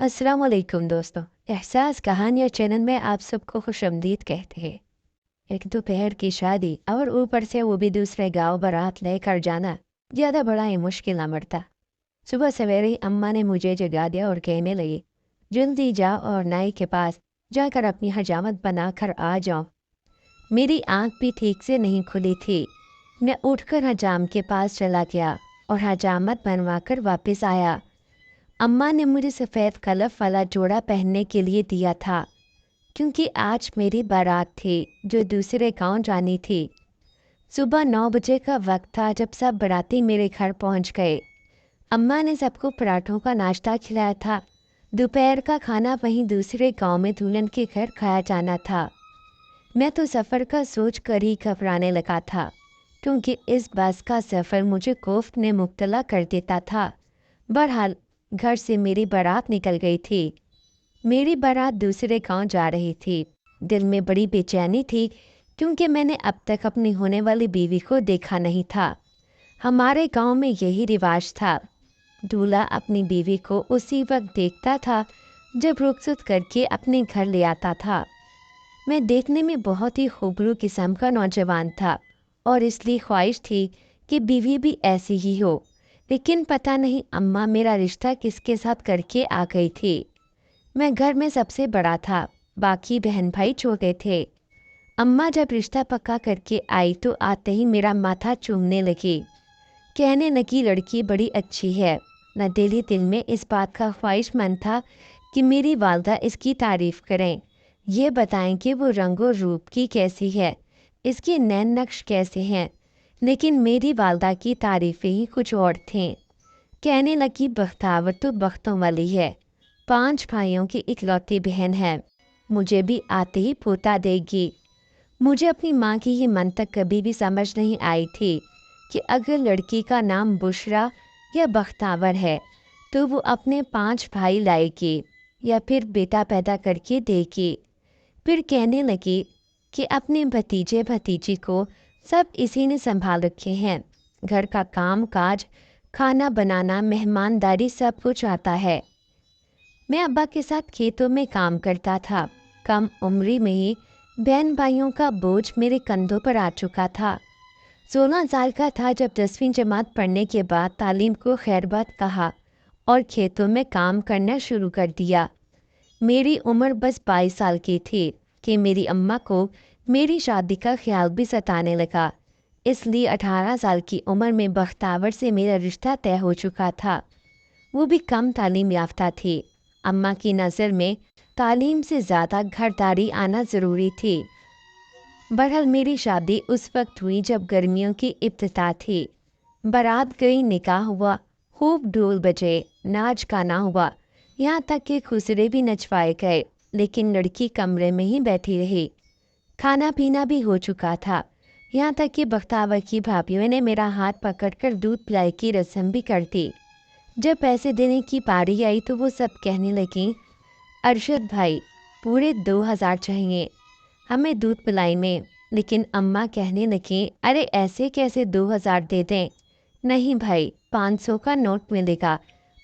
अस्सलाम वालेकुम दोस्तों। एहसास कहानियाँ चैनल में आप सबको खुशामदीद कहते हैं। एक दोपहर की शादी और ऊपर से वो भी दूसरे गांव बारात लेकर जाना ज़्यादा बड़ा ही मुश्किल अमर था। सुबह सवेरे ही अम्मा ने मुझे जगा दिया और कहने लगी, जल्दी जाओ और नाई के पास जाकर अपनी हजामत बनाकर आ जाओ। मेरी आंख भी ठीक से नहीं खुली थी। मैं उठकर हजाम के पास चला गया और हजामत बनवाकर वापस आया। अम्मा ने मुझे सफ़ेद कलफ वाला जोड़ा पहनने के लिए दिया था, क्योंकि आज मेरी बारात थी जो दूसरे गांव जानी थी। सुबह 9 बजे का वक्त था जब सब बाराती मेरे घर पहुंच गए। अम्मा ने सबको पराठों का नाश्ता खिलाया था। दोपहर का खाना वहीं दूसरे गांव में दुल्हन के घर खाया जाना था। मैं तो सफ़र का सोच कर ही घबराने लगा था, क्योंकि इस बस का सफ़र मुझे खौफ में मुब्तला कर देता था। बहरहाल घर से मेरी बारात निकल गई थी। मेरी बारात दूसरे गांव जा रही थी। दिल में बड़ी बेचैनी थी, क्योंकि मैंने अब तक अपनी होने वाली बीवी को देखा नहीं था। हमारे गांव में यही रिवाज था, दूल्हा अपनी बीवी को उसी वक्त देखता था जब रुखसत करके अपने घर ले आता था। मैं देखने में बहुत ही खूबरू किस्म का नौजवान था और इसलिए ख्वाहिश थी कि बीवी भी ऐसी ही हो। लेकिन पता नहीं अम्मा मेरा रिश्ता किसके साथ करके आ गई थी। मैं घर में सबसे बड़ा था, बाकी बहन भाई छोटे थे। अम्मा जब रिश्ता पक्का करके आई तो आते ही मेरा माथा चूमने लगी। कहने लगी, लड़की बड़ी अच्छी है। न दिल ही दिल में इस बात का ख्वाहिशमंद था कि मेरी वालदा इसकी तारीफ़ करें। ये बताएं कि वो रंगो रूप की कैसी है, इसके नैन नक्श कैसे हैं। लेकिन मेरी वालदा की तारीफ़ें ही कुछ और थीं। कहने लगी, बख्तावर तो बख्तों वाली है, 5 भाइयों की इकलौती बहन है, मुझे भी आते ही पोता देगी। मुझे अपनी माँ की ये मंतक कभी भी समझ नहीं आई थी कि अगर लड़की का नाम बुशरा या बख्तावर है तो वो अपने 5 भाई लाएगी या फिर बेटा पैदा करके देगी। फिर कहने लगी कि अपने भतीजे भतीजी को सब इसी ने संभाल रखे हैं। घर का काम काज, खाना बनाना, मेहमानदारी सब कुछ आता है। मैं अब्बा के साथ खेतों में काम करता था। कम उम्री में ही बहन भाइयों का बोझ मेरे कंधों पर आ चुका था। 16 साल का था जब 10वीं जमात पढ़ने के बाद तालीम को खैरबाद कहा और खेतों में काम करना शुरू कर दिया। मेरी उम्र बस 22 साल की थी कि मेरी अम्मा को मेरी शादी का ख्याल भी सताने लगा। इसलिए 18 साल की उम्र में बख्तावर से मेरा रिश्ता तय हो चुका था। वो भी कम तालीम याफ्ता थी। अम्मा की नज़र में तालीम से ज़्यादा घरदारी आना ज़रूरी थी। बहरहाल मेरी शादी उस वक्त हुई जब गर्मियों की इब्तिदा थी। बारात गई, निकाह हुआ, खूब ढोल बजे, नाच गाना हुआ, यहाँ तक कि खुसरे भी नचवाए गए। लेकिन लड़की कमरे में ही बैठी रही। खाना पीना भी हो चुका था, यहाँ तक कि बख्तावर की भाभीयों ने मेरा हाथ पकड़कर दूध पिलाई की रस्म भी कर दी। जब पैसे देने की पारी आई तो वो सब कहने लगी, अरशद भाई पूरे 2000 चाहिए हमें दूध पिलाई में। लेकिन अम्मा कहने लगी, अरे ऐसे कैसे 2000 दे दें। नहीं भाई, 500 का नोट मिलेगा,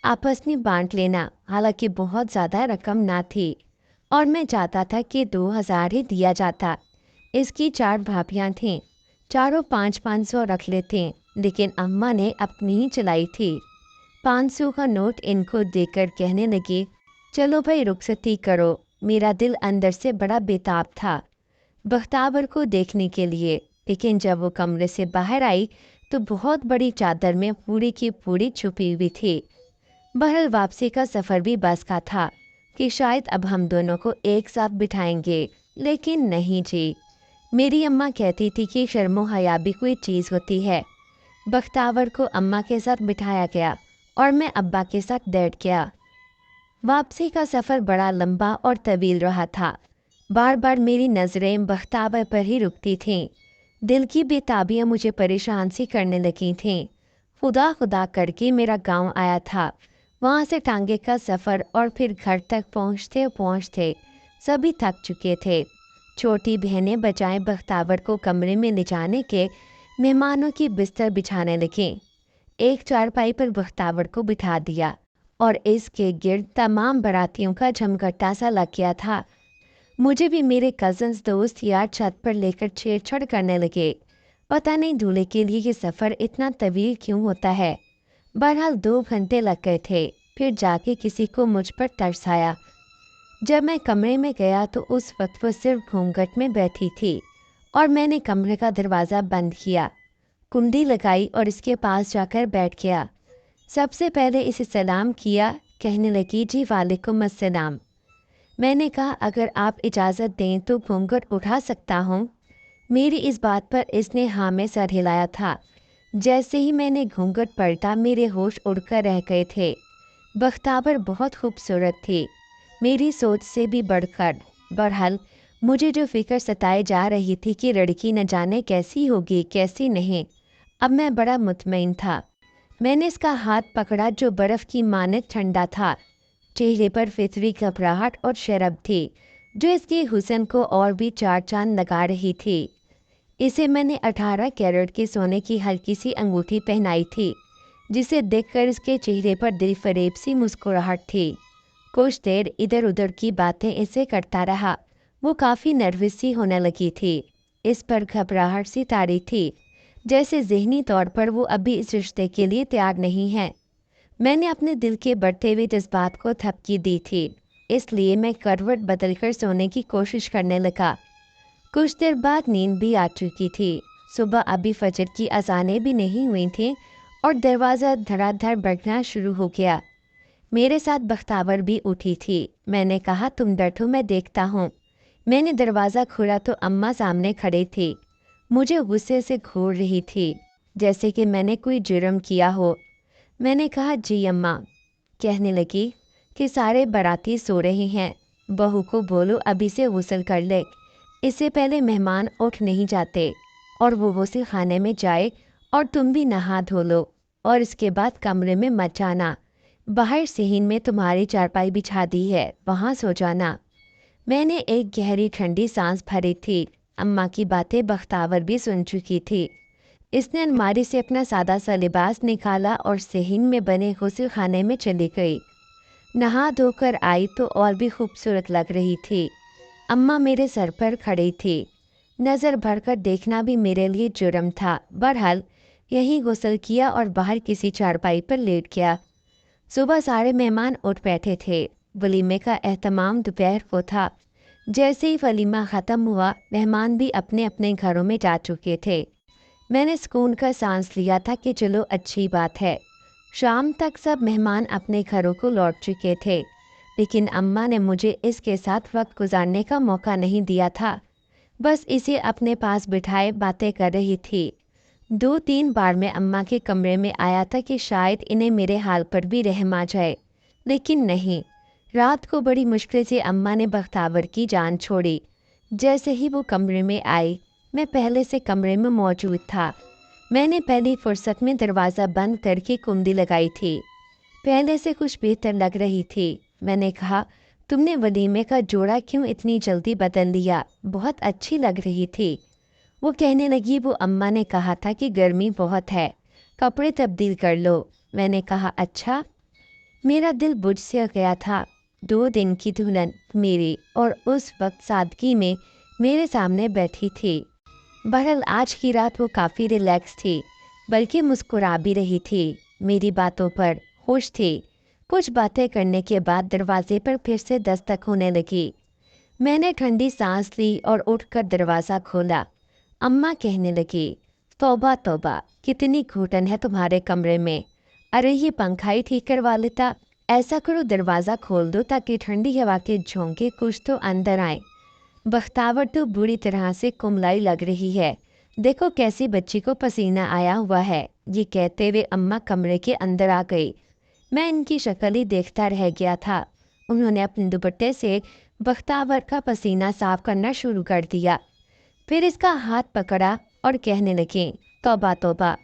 आपस में बांट लेना। हालांकि बहुत ज़्यादा रकम ना थी और मैं चाहता था कि 2000 ही दिया जाता। इसकी 4 भाभियाँ थीं, चारों 500 रख लेते। लेकिन अम्मा ने अपनी ही चलाई थी। 500 का नोट इनको देकर कहने लगी, चलो भाई रुखसती करो। मेरा दिल अंदर से बड़ा बेताब था बख्तावर को देखने के लिए। लेकिन जब वो कमरे से बाहर आई तो बहुत बड़ी चादर में पूरी की पूरी छुपी हुई थी। बहरहाल वापसी का सफ़र भी बस का था कि शायद अब हम दोनों को एक साथ बिठाएंगे। लेकिन नहीं जी, मेरी अम्मा कहती थी कि शर्मो हया भी कोई चीज़ होती है। बख्तावर को अम्मा के साथ बिठाया गया और मैं अब्बा के साथ बैठ गया। वापसी का सफ़र बड़ा लंबा और तवील रहा था। बार बार मेरी नज़रें बख्तावर पर ही रुकती थीं। दिल की बेताबियाँ मुझे परेशान सी करने लगी थीं। खुदा खुदा करके मेरा गांव आया था। वहाँ से टांगे का सफ़र और फिर घर तक पहुँचते पहुँचते सभी थक चुके थे। छोटी बहनें बजाय बख्तावर को कमरे में ले जाने के मेहमानों की बिस्तर बिछाने लगी। एक चारपाई पर बख्तावर को बिठा दिया और इसके गिर्द तमाम बारातियों का झमघट्टा सा लग गया था। मुझे भी मेरे कज़न्स दोस्त यार छत पर लेकर छेड़छाड़ करने लगे। पता नहीं दूल्हे के लिए ये सफ़र इतना तवील क्यों होता है। बहरहाल 2 घंटे लग गए थे, फिर जाके किसी को मुझ पर तरस आया। जब मैं कमरे में गया तो उस वक्त वो सिर्फ घूंघट में बैठी थी और मैंने कमरे का दरवाज़ा बंद किया, कुंडी लगाई और इसके पास जाकर बैठ गया। सबसे पहले इसे सलाम किया। कहने लगी, जी वालेकुम अस्सलाम। मैंने कहा, अगर आप इजाज़त दें तो घूंघट उठा सकता हूँ। मेरी इस बात पर इसने हाँ में सर हिलाया था। जैसे ही मैंने घूंघट पलटा मेरे होश उड़कर रह गए थे। बख्तावर बहुत खूबसूरत थी, मेरी सोच से भी बढ़कर। बहरहाल मुझे जो फिक्र सताए जा रही थी कि लड़की न जाने कैसी होगी कैसी नहीं, अब मैं बड़ा मुतमईन था। मैंने इसका हाथ पकड़ा जो बर्फ़ की मानक ठंडा था। चेहरे पर फितरी घबराहट और शर्म थी जो इसके हुस्न को और भी चार चांद लगा रही थी। इसे मैंने 18 कैरेट के सोने की हल्की सी अंगूठी पहनाई थी, जिसे देखकर इसके चेहरे पर दिलफरेब सी मुस्कुराहट थी। कुछ देर इधर उधर की बातें इसे करता रहा। वो काफ़ी नर्वस सी होने लगी थी। इस पर घबराहट सी तारी थी, जैसे ज़हनी तौर पर वो अभी इस रिश्ते के लिए तैयार नहीं है। मैंने अपने दिल के बढ़ते हुए जज्बात को थपकी दी थी, इसलिए मैं करवट बदलकर सोने की कोशिश करने लगा। कुछ देर बाद नींद भी आ चुकी थी। सुबह अभी फजर की अजानें भी नहीं हुई थी और दरवाज़ा धड़ाधड़ बजना शुरू हो गया। मेरे साथ बख्तावर भी उठी थी। मैंने कहा, तुम बैठो, मैं देखता हूँ। मैंने दरवाज़ा खोला तो अम्मा सामने खड़ी थी। मुझे गुस्से से घूर रही थी, जैसे कि मैंने कोई जुर्म किया हो। मैंने कहा, जी अम्मा। कहने लगी कि सारे बाराती सो रहे हैं, बहू को बोलो अभी से गुस्ल कर ले, इससे पहले मेहमान उठ नहीं जाते, और वो से खाने में जाए और तुम भी नहा धो लो और इसके बाद कमरे में मत जाना। बाहर सिहीन में तुम्हारी चारपाई बिछा दी है, वहाँ सो जाना। मैंने एक गहरी ठंडी सांस भरी थी। अम्मा की बातें बख्तावर भी सुन चुकी थी। इसने अलमारी से अपना सादा सा लिबास निकाला और सिहीन में बने गुस्ल खाने में चली गई। नहा धोकर आई तो और भी खूबसूरत लग रही थी। अम्मा मेरे सर पर खड़ी थी। नज़र भरकर देखना भी मेरे लिए जुर्म था। बहरहाल यहीं गुस्ल किया और बाहर किसी चारपाई पर लेट गया। सुबह सारे मेहमान उठ बैठे थे। वलीमे का एहतमाम दोपहर को था। जैसे ही वलीमा ख़त्म हुआ, मेहमान भी अपने अपने घरों में जा चुके थे। मैंने सुकून का सांस लिया था कि चलो अच्छी बात है। शाम तक सब मेहमान अपने घरों को लौट चुके थे, लेकिन अम्मा ने मुझे इसके साथ वक्त गुजारने का मौका नहीं दिया था। बस इसे अपने पास बिठाए बातें कर रही थी। 2-3 बार मैं अम्मा के कमरे में आया था कि शायद इन्हें मेरे हाल पर भी रहम आ जाए, लेकिन नहीं। रात को बड़ी मुश्किल से अम्मा ने बख्तावर की जान छोड़ी। जैसे ही वो कमरे में आई, मैं पहले से कमरे में मौजूद था। मैंने पहली फुर्सत में दरवाज़ा बंद करके कुंडी लगाई थी। पहले से कुछ बेहतर लग रही थी। मैंने कहा, तुमने वलीमे का जोड़ा क्यों इतनी जल्दी बदल लिया? बहुत अच्छी लग रही थी। वो कहने लगी, वो अम्मा ने कहा था कि गर्मी बहुत है, कपड़े तब्दील कर लो। मैंने कहा, अच्छा। मेरा दिल बुझ से गया था। 2 दिन की दुल्हन मेरी और उस वक्त सादगी में मेरे सामने बैठी थी। बहरहाल आज की रात वो काफ़ी रिलैक्स थी, बल्कि मुस्कुरा भी रही थी। मेरी बातों पर खुश थी। कुछ बातें करने के बाद दरवाजे पर फिर से दस्तक होने लगी। मैंने ठंडी सांस ली और उठकर दरवाज़ा खोला। अम्मा कहने लगी, तौबा तौबा, कितनी घुटन है तुम्हारे कमरे में। अरे ये पंखा ही ठीक करवा लेता। ऐसा करो, दरवाज़ा खोल दो ताकि ठंडी हवा के झोंके कुछ तो अंदर आए। बख्तावर तो बुरी तरह से कुमलाई लग रही है, देखो कैसी बच्ची को पसीना आया हुआ है। ये कहते हुए अम्मा कमरे के अंदर आ गई। मैं इनकी शक्ल ही देखता रह गया था। उन्होंने अपने दुपट्टे से बख्तावर का पसीना साफ करना शुरू कर दिया, फिर इसका हाथ पकड़ा और कहने लगे, तौबा तौबा,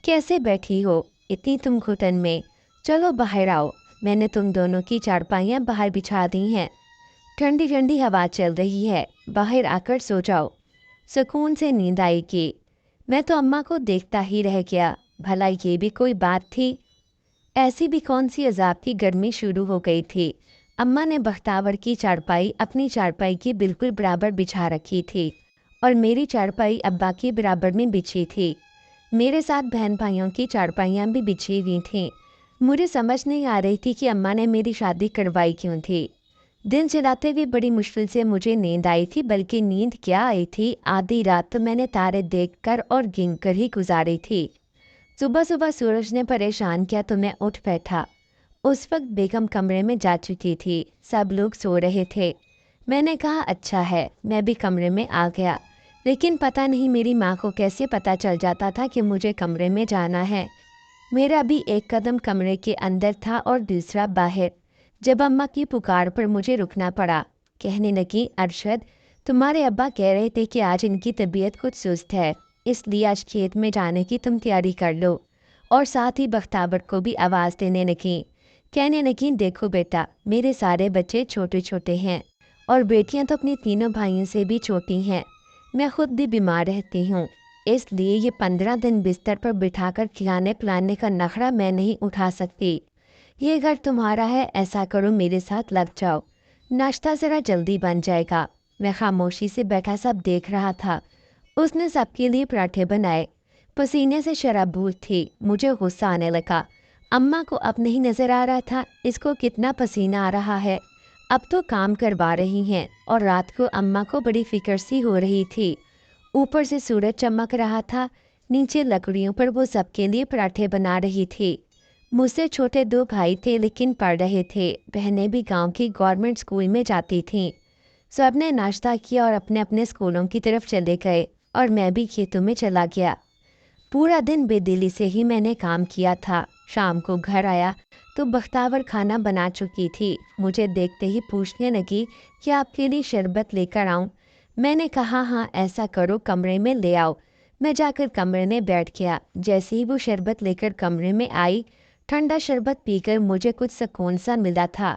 कैसे बैठी हो इतनी तुम घुटन में? चलो बाहर आओ, मैंने तुम दोनों की चारपाइयाँ बाहर बिछा दी हैं। ठंडी ठंडी हवा चल रही है, बाहर आकर सो जाओ, सुकून से नींद आएगी। मैं तो अम्मा को देखता ही रह गया। भला ये भी कोई बात थी? ऐसी भी कौन सी अजाब की गर्मी शुरू हो गई थी। अम्मा ने बख्तावर की चारपाई अपनी चारपाई की बिल्कुल बराबर बिछा रखी थी और मेरी चारपाई अब्बा की बराबर में बिछी थी। मेरे साथ बहन भाइयों की चारपाइयाँ भी बिछी हुई थीं। मुझे समझ नहीं आ रही थी कि अम्मा ने मेरी शादी करवाई क्यों थी। दिन चलाते हुए बड़ी मुश्किल से मुझे नींद आई थी, बल्कि नींद क्या आई थी, आधी रात तो मैंने तारे देखकर और गिनकर ही गुजारी थी। सुबह सुबह सूरज ने परेशान किया तो मैं उठ बैठा। उस वक्त बेगम कमरे में जा चुकी थी, सब लोग सो रहे थे। मैंने कहा अच्छा है, मैं भी कमरे में आ गया। लेकिन पता नहीं मेरी माँ को कैसे पता चल जाता था कि मुझे कमरे में जाना है। मेरा भी एक कदम कमरे के अंदर था और दूसरा बाहर। जब अम्मा की पुकार पर मुझे रुकना पड़ा। कहने लगी, अरशद, तुम्हारे अब्बा कह रहे थे कि आज इनकी तबीयत कुछ सुस्त है, इसलिए आज खेत में जाने की तुम तैयारी कर लो। और साथ ही बख्तावर को भी आवाज़ देने लगी। कहने लगी, देखो बेटा, मेरे सारे बच्चे छोटे छोटे हैं और बेटियां तो अपनी तीनों भाइयों से भी छोटी हैं। मैं खुद भी बीमार रहती हूँ, इसलिए ये 15 दिन बिस्तर पर बिठाकर खिलाने पिलाने का नखरा मैं नहीं उठा सकती। ये घर तुम्हारा है, ऐसा करो मेरे साथ लग जाओ, नाश्ता ज़रा जल्दी बन जाएगा। मैं खामोशी से बैठा सब देख रहा था। उसने सबके लिए पराठे बनाए। पसीने से शराबूर थी। मुझे गुस्सा आने लगा। अम्मा को अब नहीं नज़र आ रहा था इसको कितना पसीना आ रहा है। अब तो काम करवा रही हैं और रात को अम्मा को बड़ी फिक्र सी हो रही थी। ऊपर से सूरज चमक रहा था, नीचे लकड़ियों पर वो सबके लिए पराठे बना रही थी। मुझसे छोटे 2 भाई थे लेकिन पढ़ रहे थे। बहनें भी गांव की गवर्नमेंट स्कूल में जाती थीं। सब ने नाश्ता किया और अपने अपने स्कूलों की तरफ चले गए और मैं भी खेतों में चला गया। पूरा दिन बेदिली से ही मैंने काम किया था। शाम को घर आया तो बख्तावर खाना बना चुकी थी। मुझे देखते ही पूछने लगी कि आपके लिए शरबत लेकर आऊं। मैंने कहा हाँ, ऐसा करो, कमरे में ले आओ। मैं जाकर कमरे में बैठ गया। जैसे ही वो शरबत लेकर कमरे में आई, ठंडा शरबत पीकर मुझे कुछ सुकून सा मिला था।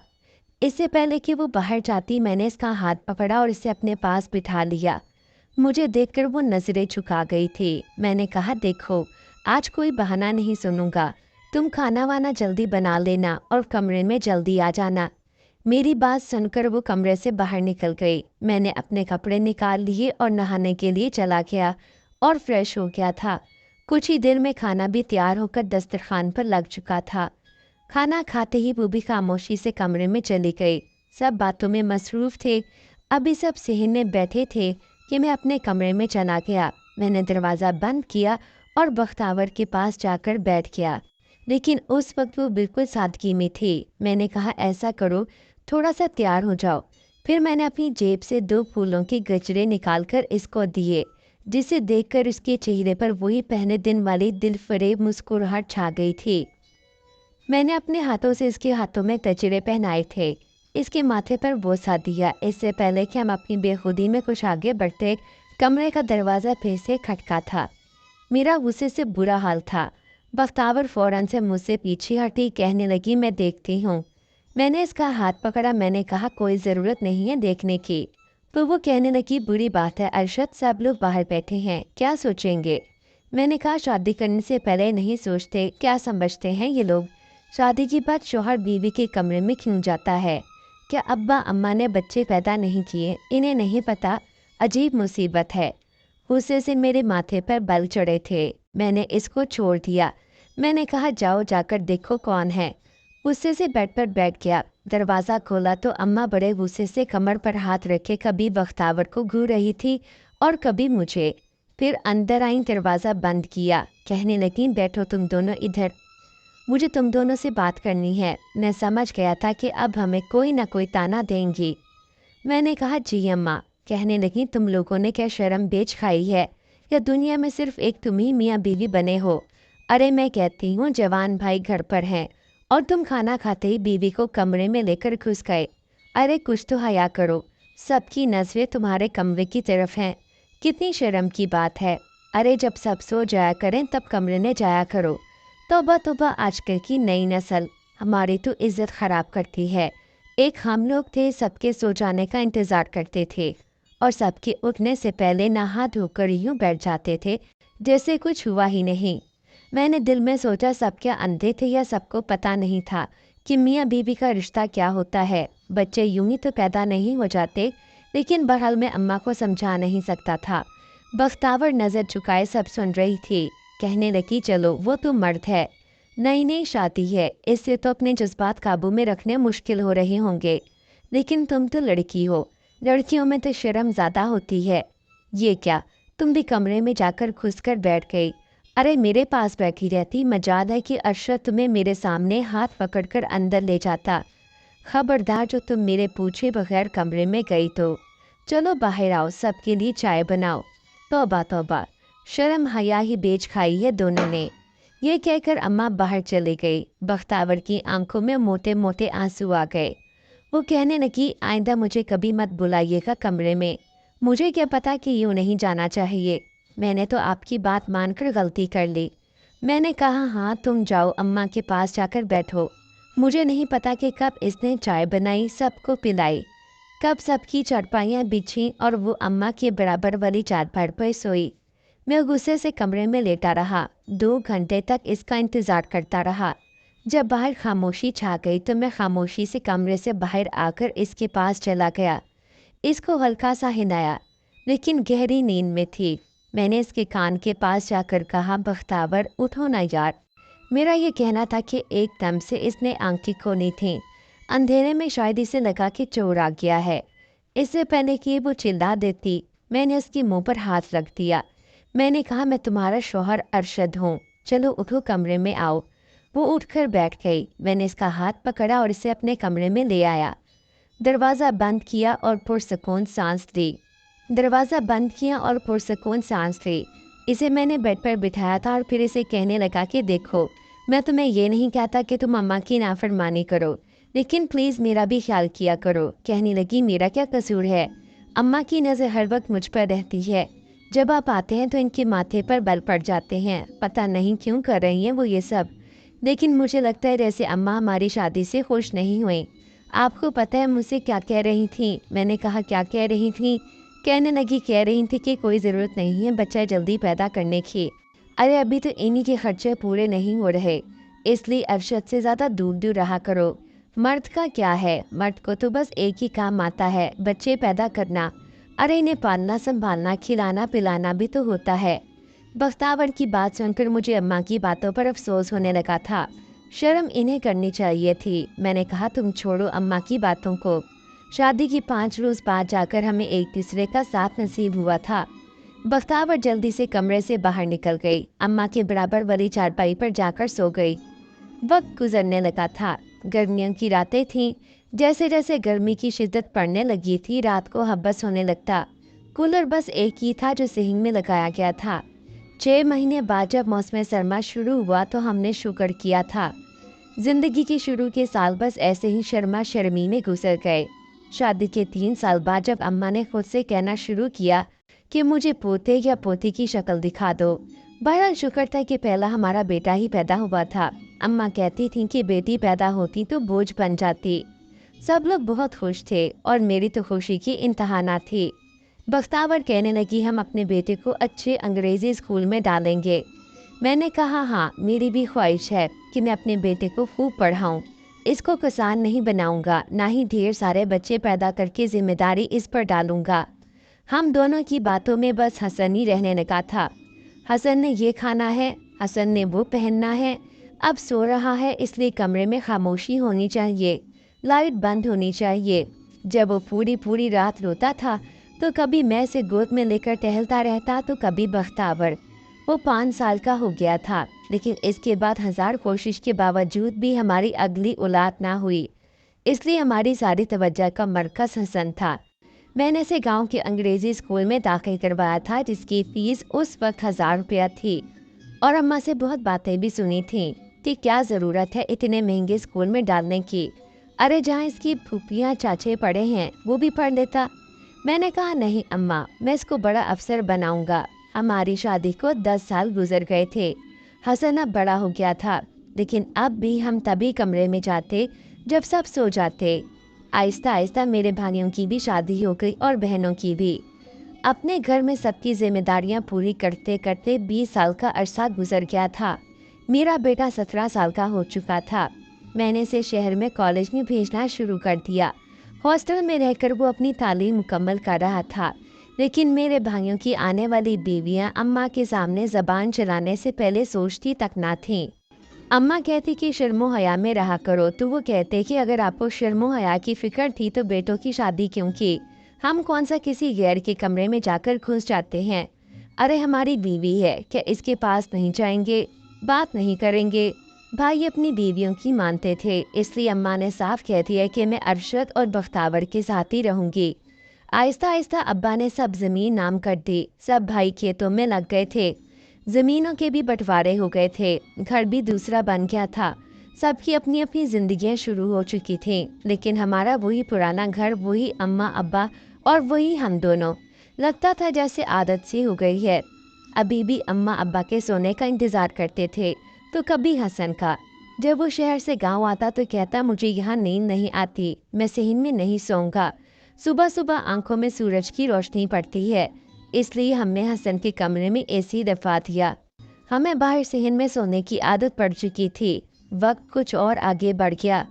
इससे पहले कि वो बाहर जाती, मैंने इसका हाथ पकड़ा और इसे अपने पास बिठा लिया। मुझे देखकर वो नजरें झुका गई थी। मैंने कहा, देखो, आज कोई बहाना नहीं सुनूंगा। तुम खाना वाना जल्दी बना लेना और कमरे में जल्दी आ जाना। मेरी बात सुनकर वो कमरे से बाहर निकल गई। मैंने अपने कपड़े निकाल लिए और नहाने के लिए चला गया और फ्रेश हो गया था। कुछ ही देर में खाना भी तैयार होकर दस्तरखान पर लग चुका था। खाना खाते ही वो भी खामोशी से कमरे में चली गई। सब बातों में मसरूफ थे। अभी सब सेहने बैठे थे कि मैं अपने कमरे में चला गया। मैंने दरवाज़ा बंद किया और बख्तावर के पास जाकर बैठ गया। लेकिन उस वक्त वो बिल्कुल सादगी में थी। मैंने कहा, ऐसा करो, थोड़ा सा तैयार हो जाओ। फिर मैंने अपनी जेब से 2 फूलों के गजरे निकालकर इसको दिए, जिसे देखकर उसके चेहरे पर वही पहले दिन वाली दिलफरेब मुस्कुराहट छा गई थी। मैंने अपने हाथों से इसके हाथों में गजरे पहनाए थे। इसके माथे पर बोसा दिया। इससे पहले कि हम अपनी बेखुदी में कुछ आगे बढ़ते, कमरे का दरवाज़ा फिर से खटका था। मेरा गुस्से से बुरा हाल था। बख्तावर फौरन से मुझसे पीछे हटी, कहने लगी, मैं देखती हूँ। मैंने इसका हाथ पकड़ा। मैंने कहा, कोई ज़रूरत नहीं है देखने की। तो वो कहने लगी, बुरी बात है अरशद, सब लोग बाहर बैठे हैं, क्या सोचेंगे। मैंने कहा, शादी करने से पहले नहीं सोचते, क्या समझते हैं ये लोग। शादी की बात शौहर बीवी के कमरे में क्यों जाता है। क्या अब्बा अम्मा ने बच्चे पैदा नहीं किए, इन्हें नहीं पता। अजीब मुसीबत है। गुस्से से मेरे माथे पर बल चढ़े थे। मैंने इसको छोड़ दिया। मैंने कहा, जाओ जाकर देखो कौन है। गुस्से से बेड पर बैठ गया। दरवाज़ा खोला तो अम्मा बड़े गुस्से से कमर पर हाथ रखे कभी बख्तावर को घूर रही थी और कभी मुझे। फिर अंदर आई, दरवाज़ा बंद किया। कहने लगी, बैठो तुम दोनों इधर, मुझे तुम दोनों से बात करनी है। मैं समझ गया था कि अब हमें कोई ना कोई ताना देंगी। मैंने कहा, जी अम्मा। कहने लगी, तुम लोगों ने क्या शर्म बेच खाई है, या दुनिया में सिर्फ एक तुम ही मियाँ बीवी बने हो। अरे मैं कहती हूँ, जवान भाई घर पर हैं और तुम खाना खाते ही बीवी को कमरे में लेकर घुस गए। अरे कुछ तो हया करो, सबकी नजरें तुम्हारे कमरे की तरफ हैं। कितनी शर्म की बात है। अरे जब सब सो जाया करें तब कमरे में जाया करो। तौबा तौबा, आजकल की नई नस्ल हमारी तो इज्जत ख़राब करती है। एक हम लोग थे, सबके सो जाने का इंतज़ार करते थे और सबके उठने से पहले नहा धोकर यूँ बैठ जाते थे जैसे कुछ हुआ ही नहीं। मैंने दिल में सोचा सब क्या अंधे थे या सबको पता नहीं था कि मियाँ बीवी का रिश्ता क्या होता है। बच्चे यूं ही तो पैदा नहीं हो जाते, लेकिन बहरहाल मैं अम्मा को समझा नहीं सकता था। बख्तावर नज़र झुकाए सब सुन रही थी। कहने लगी, चलो वो तो मर्द है, नई नई शादी है, इससे तो अपने जज्बात काबू में रखने मुश्किल हो रहे होंगे, लेकिन तुम तो लड़की हो, लड़कियों में तो शर्म ज़्यादा होती है। ये क्या, तुम भी कमरे में जाकर घुसकर बैठ गई। अरे मेरे पास बैठी रहती, मजाल है कि अरशद तुम्हें मेरे सामने हाथ पकड़कर अंदर ले जाता। खबरदार जो तुम मेरे पूछे बगैर कमरे में गई तो। चलो बाहर आओ, सबके लिए चाय बनाओ। तौबा तौबा, शर्म हया ही बेच खाई है दोनों ने। ये कहकर अम्मा बाहर चली गई। बख्तावर की आंखों में मोटे मोटे आंसू आ गए। वो कहने लगी, आइंदा मुझे कभी मत बुलाइएगा कमरे में। मुझे क्या पता कि यूँ नहीं जाना चाहिए। मैंने तो आपकी बात मानकर गलती कर ली। मैंने कहा, हाँ तुम जाओ, अम्मा के पास जाकर बैठो। मुझे नहीं पता कि कब इसने चाय बनाई, सबको पिलाई, कब सबकी चारपाइयाँ बिछी और वो अम्मा के बराबर वाली चारपाई पर सोई। मैं गुस्से से कमरे में लेटा रहा। 2 घंटे तक इसका इंतज़ार करता रहा। जब बाहर खामोशी छा गई तो मैं खामोशी से कमरे से बाहर आकर इसके पास चला गया। इसको हल्का सा हिलाया, लेकिन गहरी नींद में थी। मैंने इसके कान के पास जाकर कहा, बख्तावर उठो ना यार। मेरा ये कहना था कि एकदम से इसने आंखें खोली थीं। अंधेरे में शायद इसे लगा कि चोर आ गया है। इससे पहले कि वो चिल्ला देती, मैंने उसके मुंह पर हाथ रख दिया। मैंने कहा, मैं तुम्हारा शौहर अरशद हूँ, चलो उठो, कमरे में आओ। वो उठकर बैठ गई। मैंने इसका हाथ पकड़ा और इसे अपने कमरे में ले आया। दरवाज़ा बंद किया और पुरसकून सांस ली। इसे मैंने बेड पर बिठाया था और फिर इसे कहने लगा कि देखो, मैं तुम्हें ये नहीं कहता कि तुम अम्मा की नाफरमानी करो, लेकिन प्लीज़ मेरा भी ख्याल किया करो। कहने लगी, मेरा क्या कसूर है? अम्मा की नज़र हर वक्त मुझ पर रहती है। जब आप आते हैं तो इनके माथे पर बल पड़ जाते हैं। पता नहीं क्यों कर रही हैं वो ये सब, लेकिन मुझे लगता है जैसे अम्मा हमारी शादी से खुश नहीं हुई। आपको पता है मुझसे क्या कह रही थी? मैंने कहा, क्या कह रही थी? कहने लगी, कह रही थी कि कोई ज़रूरत नहीं है बच्चा जल्दी पैदा करने की। अरे अभी तो इन्हीं के खर्चे पूरे नहीं हो रहे, इसलिए अरशद से ज़्यादा दूर दूर रहा करो। मर्द का क्या है, मर्द को तो बस एक ही काम आता है, बच्चे पैदा करना। अरे इन्हें पालना संभालना खिलाना पिलाना भी तो होता है। बख्तावर की बात सुनकर मुझे अम्मा की बातों पर अफसोस होने लगा था। शर्म इन्हें करनी चाहिए थी। मैंने कहा, तुम छोड़ो अम्मा की बातों को। शादी की 5 रोज़ बाद जाकर हमें एक दूसरे का साथ नसीब हुआ था। बख्तावर जल्दी से कमरे से बाहर निकल गई। अम्मा के बराबर वाली चारपाई पर जाकर सो गई। वक्त गुजरने लगा था। गर्मियों की रातें थीं। जैसे जैसे गर्मी की शिद्दत पड़ने लगी थी, रात को हब्बस होने लगता। कूलर बस एक ही था जो सीलिंग में लगाया गया था। 6 महीने बाद जब मौसम सरमा शुरू हुआ तो हमने शुक्र किया था। जिंदगी के शुरू के साल बस ऐसे ही शर्मा शर्मी में गुजर गए। शादी के 3 साल बाद जब अम्मा ने खुद से कहना शुरू किया कि मुझे पोते या पोती की शक्ल दिखा दो। बहरहाल शुक्र था कि पहला हमारा बेटा ही पैदा हुआ था। अम्मा कहती थीं कि बेटी पैदा होती तो बोझ बन जाती। सब लोग बहुत खुश थे और मेरी तो खुशी की इंतहा ना थी। बख्तावर कहने लगी, हम अपने बेटे को अच्छे अंग्रेजी स्कूल में डालेंगे। मैंने कहा, हाँ मेरी भी ख्वाहिश है कि मैं अपने बेटे को खूब पढ़ाऊँ। इसको किसान नहीं बनाऊंगा, ना ही ढेर सारे बच्चे पैदा करके जिम्मेदारी इस पर डालूंगा। हम दोनों की बातों में बस हसन ही रहने लगा था। हसन ने ये खाना है, हसन ने वो पहनना है। अब सो रहा है इसलिए कमरे में खामोशी होनी चाहिए, लाइट बंद होनी चाहिए। जब वो पूरी पूरी रात रोता था तो कभी मैं इसे गोद में लेकर टहलता रहता तो कभी बख्तावर। वो 5 साल का हो गया था, लेकिन इसके बाद 1000 कोशिश के बावजूद भी हमारी अगली औलाद ना हुई। इसलिए हमारी सारी तवज्जो का मरकज़ हसन था। मैंने इसे गांव के अंग्रेजी स्कूल में दाखिल करवाया था, जिसकी फीस उस वक्त 1000 रुपया थी। और अम्मा से बहुत बातें भी सुनी थी कि क्या ज़रूरत है इतने महंगे स्कूल में डालने की। अरे जहाँ इसकी फूफियाँ चाचे पढ़े हैं वो भी पढ़ लेता। मैंने कहा, नहीं अम्मा, मैं इसको बड़ा अफसर बनाऊंगा। हमारी शादी को 10 साल गुजर गए थे। हसन अब बड़ा हो गया था, लेकिन अब भी हम तभी कमरे में जाते जब सब सो जाते। आहिस्ता आहिस्ता मेरे भाइयों की भी शादी हो गई और बहनों की भी। अपने घर में सबकी जिम्मेदारियां पूरी करते करते 20 साल का अरसा गुजर गया था। मेरा बेटा 17 साल का हो चुका था। मैंने इसे शहर में कॉलेज में भेजना शुरू कर दिया। हॉस्टल में रहकर वो अपनी तालीम मुकम्मल कर रहा था, लेकिन मेरे भाइयों की आने वाली बीवियां अम्मा के सामने ज़बान चलाने से पहले सोचती तक ना थीं। अम्मा कहती कि शर्मो हया में रहा करो, तो वो कहते कि अगर आपको शर्मो हया की फिक्र थी तो बेटों की शादी क्यों की? हम कौन सा किसी गैर के कमरे में जाकर घुस जाते हैं? अरे हमारी बीवी है, क्या इसके पास नहीं जाएंगे, बात नहीं करेंगे? भाई अपनी बीवियों की मानते थे, इसलिए अम्मा ने साफ कह दिया कि मैं अरशद और बख्तावर के साथ ही रहूंगी। आहिस्ता आहिस्ता अब्बा ने सब ज़मीन नाम कर दी। सब भाई खेतों में लग गए थे। ज़मीनों के भी बंटवारे हो गए थे। घर भी दूसरा बन गया था। सबकी अपनी अपनी ज़िंदगियां शुरू हो चुकी थीं, लेकिन हमारा वही पुराना घर, वही अम्मा अब्बा और वही हम दोनों। लगता था जैसे आदत सी हो गई है। अभी भी अम्मा अब्बा के सोने का इंतज़ार करते थे, तो कभी हसन का। जब वो शहर से गांव आता तो कहता, मुझे यहाँ नींद नहीं आती, मैं सहन में नहीं सोऊंगा। सुबह सुबह आंखों में सूरज की रोशनी पड़ती है, इसलिए हमने हसन के कमरे में एसी दफा दिया। हमें बाहर सहन में सोने की आदत पड़ चुकी थी। वक्त कुछ और आगे बढ़ गया।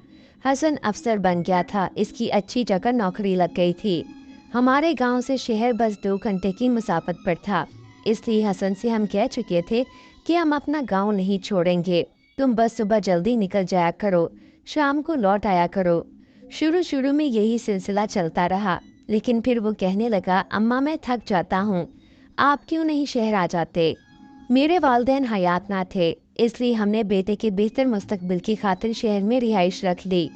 हसन अफसर बन गया था, इसकी अच्छी जगह नौकरी लग गई थी। हमारे गांव से शहर बस 2 घंटे की मुसाफत पर था, इसलिए हसन से हम कह चुके थे कि हम अपना गांव नहीं छोड़ेंगे। तुम बस सुबह जल्दी निकल जाया करो, शाम को लौट आया करो। शुरू शुरू में यही सिलसिला चलता रहा, लेकिन फिर वो कहने लगा, अम्मा मैं थक जाता हूँ, आप क्यों नहीं शहर आ जाते? मेरे वालिदैन हयात ना थे, इसलिए हमने बेटे के बेहतर मुस्तकबिल की खातिर शहर में रिहाइश रख ली।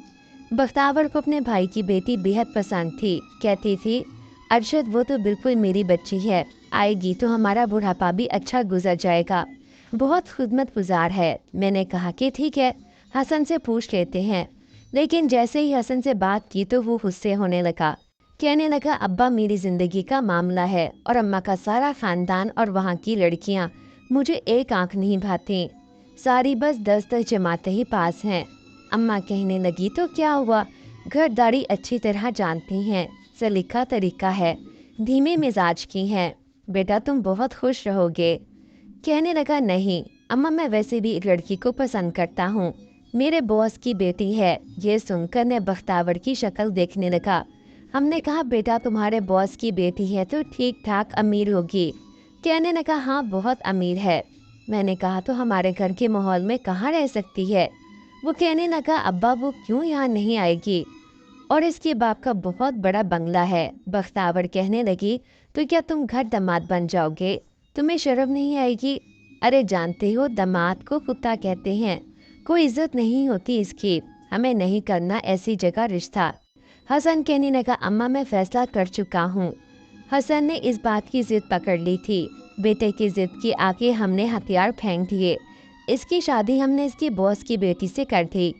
बख्तावर को अपने भाई की बेटी बेहद पसंद थी। कहती थी, अरशद वो तो बिल्कुल मेरी बच्ची है, आएगी तो हमारा बुढ़ापा भी अच्छा गुजर जाएगा, बहुत खुदमतगुजार है। मैंने कहा कि ठीक है, हसन से पूछ लेते हैं। लेकिन जैसे ही हसन से बात की तो वो गुस्से होने लगा। कहने लगा, अब्बा मेरी ज़िंदगी का मामला है और अम्मा का सारा ख़ानदान और वहाँ की लड़कियाँ मुझे एक आंख नहीं भाती, सारी बस 10-10 जमातें ही पास हैं। अम्मा कहने लगी, तो क्या हुआ, घरदारी अच्छी तरह जानती हैं, सलीका तरीका है, धीमे मिजाज की हैं, बेटा तुम बहुत खुश रहोगे। कहने लगा, नहीं अम्मा, मैं वैसे भी एक लड़की को पसंद करता हूँ, मेरे बॉस की बेटी है। ये सुनकर मैं बख्तावर की शक्ल देखने लगा। हमने कहा, बेटा तुम्हारे बॉस की बेटी है तो ठीक ठाक अमीर होगी। कहने लगा, हाँ बहुत अमीर है। मैंने कहा, तो हमारे घर के माहौल में कहाँ रह सकती है? वो कहने लगा, अब्बा वो क्यों यहाँ नहीं आएगी, और इसके बाप का बहुत बड़ा बंगला है। बख्तावर कहने लगी, तो क्या तुम घर दामाद बन जाओगे? तुम्हें शर्म नहीं आएगी? अरे जानते हो, दामाद को कुत्ता कहते हैं, कोई इज्जत नहीं होती इसकी, हमें नहीं करना ऐसी जगह रिश्ता। हसन कहने लगा, अम्मा मैं फैसला कर चुका हूँ। हसन ने इस बात की जिद पकड़ ली थी। बेटे की जिद के आगे हमने हथियार फेंक दिए। इसकी शादी हमने इसके बॉस की बेटी से कर दी।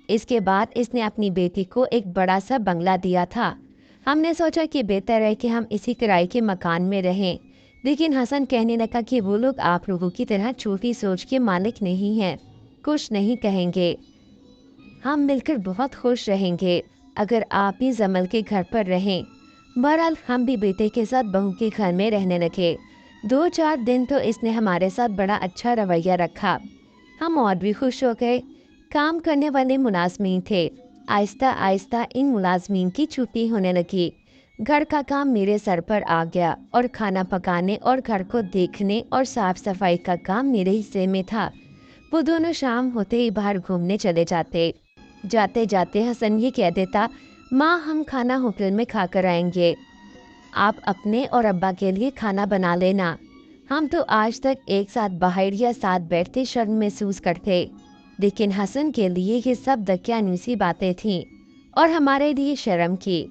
इसके बाद इसने अपनी बेटी को एक बड़ा सा बंगला दिया था। हमने सोचा कि बेहतर है कि हम इसी किराए के मकान में रहें, लेकिन हसन कहने लगा कि वो लोग आप लोगों की तरह छोटी सोच के मालिक नहीं हैं, कुछ नहीं कहेंगे, हम मिलकर बहुत खुश रहेंगे अगर आप ही जमल के घर पर रहें। बहरहाल हम भी बेटे के साथ बहू के घर में रहने लगे। 2-4 दिन तो इसने हमारे साथ बड़ा अच्छा रवैया रखा, हम और भी खुश हो गए। काम करने वाले मुलाजमीन थे। आहिस्ता आहिस्ता इन मुलाजमीन की छुट्टी होने लगी। घर का काम मेरे सर पर आ गया और खाना पकाने और घर को देखने और साफ सफाई का काम मेरे हिस्से में था। वो दोनों शाम होते ही बाहर घूमने चले जाते। जाते जाते हसन ये कह देता, माँ हम खाना होटल में खा कर आएंगे, आप अपने और अब्बा के लिए खाना बना लेना। हम तो आज तक एक साथ बाहर या साथ बैठते शर्म महसूस करते, लेकिन हसन के लिए ये सब दकियानूसी बातें थीं और हमारे लिए शर्म की।